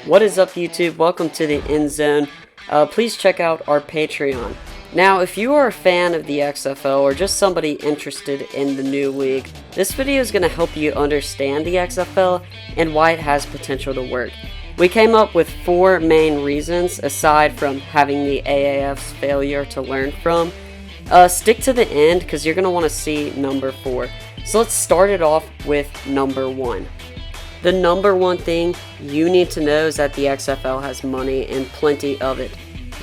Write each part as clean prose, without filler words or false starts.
What is up, YouTube? Welcome to the EndZone. Please check out our Patreon. Now, if you are a fan of the XFL or just somebody interested in the new league, this video is going to help you understand the XFL and why it has potential to work. We came up with 4 main reasons aside from having the AAF's failure to learn from. Stick to the end because you're going to want to see number 4. So let's start it off with number 1. The number 1 thing you need to know is that the XFL has money and plenty of it.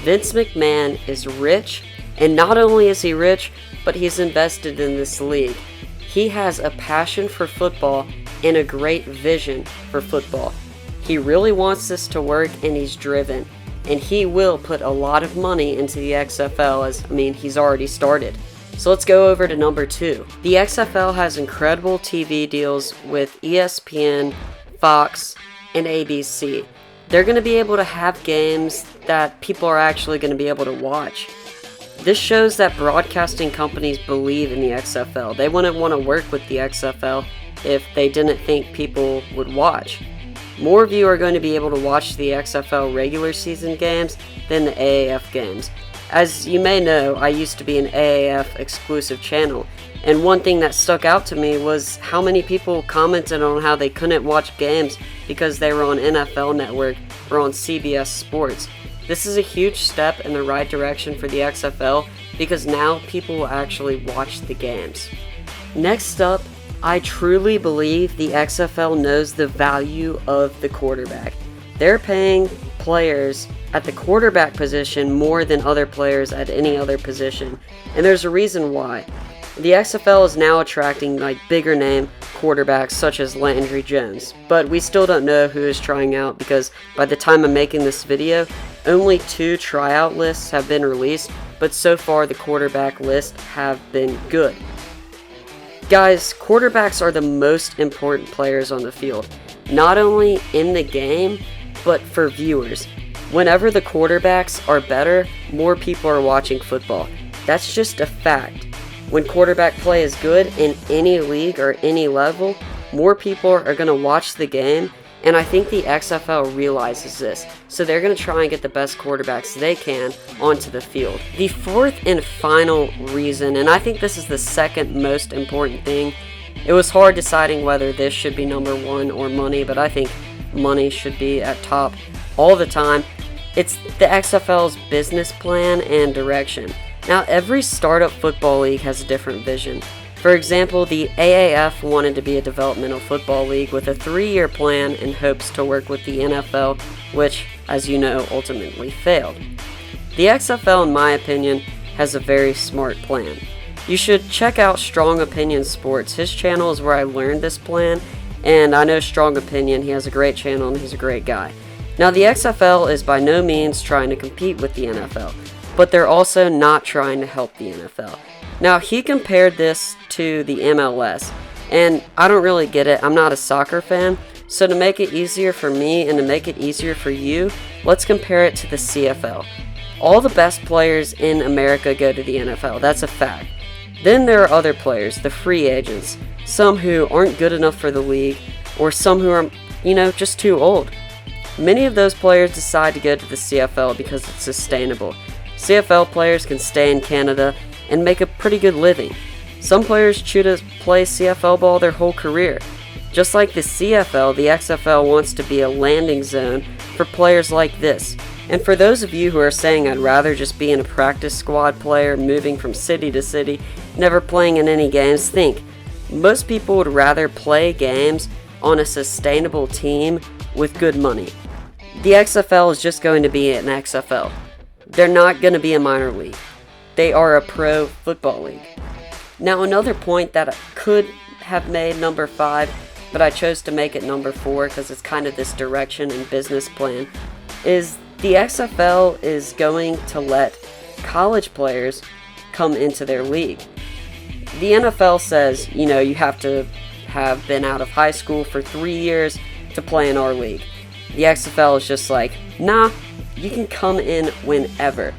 Vince McMahon is rich, and not only is he rich, but he's invested in this league. He has a passion for football and a great vision for football. He really wants this to work, and he's driven. And he will put a lot of money into the XFL, he's already started. So let's go over to number 2. The XFL has incredible TV deals with ESPN, Fox, and ABC. They're going to be able to have games that people are actually going to be able to watch. This shows that broadcasting companies believe in the XFL. They wouldn't want to work with the XFL if they didn't think people would watch. More of you are going to be able to watch the XFL regular season games than the AAF games. As you may know, I used to be an AAF exclusive channel, and one thing that stuck out to me was how many people commented on how they couldn't watch games because they were on NFL Network or on CBS Sports. This is a huge step in the right direction for the XFL because now people will actually watch the games. Next up, I truly believe the XFL knows the value of the quarterback. They're paying players at the quarterback position more than other players at any other position, and there's a reason why. The XFL is now attracting bigger name quarterbacks such as Landry Jones, but we still don't know who is trying out because by the time I'm making this video, only 2 tryout lists have been released, but so far the quarterback lists have been good. Guys, quarterbacks are the most important players on the field, not only in the game, but for viewers. Whenever the quarterbacks are better, more people are watching football. That's just a fact. When quarterback play is good in any league or any level, more people are going to watch the game, and I think the XFL realizes this, so they're going to try and get the best quarterbacks they can onto the field. The 4th and final reason, and I think this is the second most important thing, it was hard deciding whether this should be number 1 or money, but I think money should be at top all the time. It's the XFL's business plan and direction. Now, every startup football league has a different vision. For example, the AAF wanted to be a developmental football league with a 3-year plan in hopes to work with the NFL, which, as you know, ultimately failed. The XFL, in my opinion, has a very smart plan. You should check out Strong Opinion Sports. His channel is where I learned this plan, and I know Strong Opinion, he has a great channel and he's a great guy. Now, the XFL is by no means trying to compete with the NFL, but they're also not trying to help the NFL. Now, he compared this to the MLS, and I don't really get it. I'm not a soccer fan, so to make it easier for me and to make it easier for you, let's compare it to the CFL. All the best players in America go to the NFL, that's a fact. Then there are other players, the free agents, some who aren't good enough for the league, or some who are, just too old. Many of those players decide to go to the CFL because it's sustainable. CFL players can stay in Canada and make a pretty good living. Some players choose to play CFL ball their whole career. Just like the CFL, the XFL wants to be a landing zone for players like this. And for those of you who are saying I'd rather just be in a practice squad player moving from city to city, never playing in any games, think. Most people would rather play games on a sustainable team with good money. The XFL is just going to be an XFL. They're not going to be a minor league. They are a pro football league. Now, another point that I could have made number 5, but I chose to make it number 4 because it's kind of this direction and business plan, is the XFL is going to let college players come into their league. The NFL says, you have to have been out of high school for 3 years to play in our league. The XFL is just like, nah, you can come in whenever.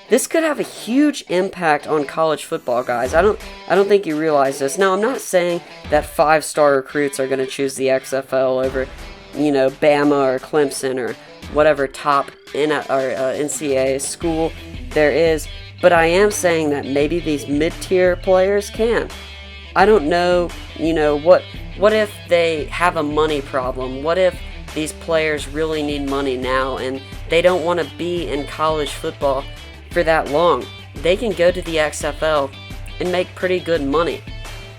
this could have a huge impact on college football, guys. I don't think you realize this. Now, I'm not saying that 5-star recruits are going to choose the XFL over, Bama or Clemson or whatever top NCAA school there is, but I am saying that maybe these mid-tier players can. I don't know, what if they have a money problem? What if these players really need money now and they don't want to be in college football for that long? They can go to the XFL and make pretty good money.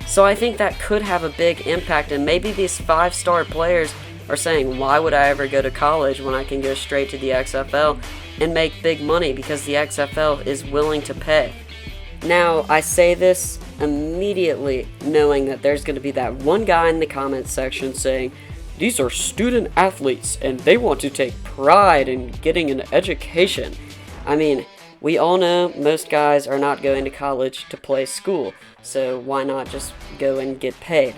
So I think that could have a big impact, and maybe these 5-star players are saying, why would I ever go to college when I can go straight to the XFL and make big money because the XFL is willing to pay? Now, I say this immediately knowing that there's going to be that one guy in the comments section saying, these are student athletes and they want to take pride in getting an education. I mean, we all know most guys are not going to college to play school, so why not just go and get paid?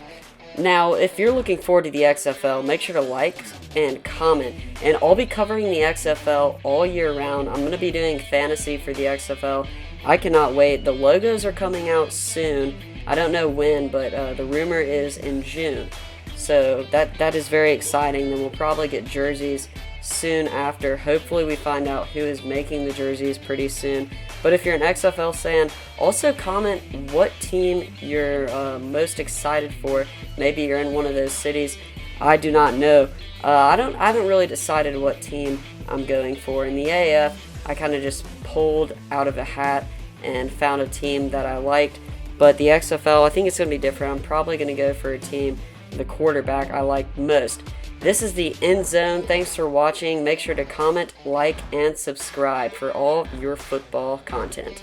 Now, if you're looking forward to the XFL, make sure to like and comment. And I'll be covering the XFL all year round. I'm going to be doing fantasy for the XFL. I cannot wait. The logos are coming out soon. I don't know when, but the rumor is in June. So that is very exciting. Then we'll probably get jerseys soon after. Hopefully we find out who is making the jerseys pretty soon. But if you're an XFL fan, also comment what team you're most excited for. Maybe you're in one of those cities. I do not know. I haven't really decided what team I'm going for. In the AF, I kind of just pulled out of a hat and found a team that I liked. But the XFL, I think it's going to be different. I'm probably going to go for a team, the quarterback I like most. This is the EndZone. Thanks for watching. Make sure to comment, like, and subscribe for all your football content.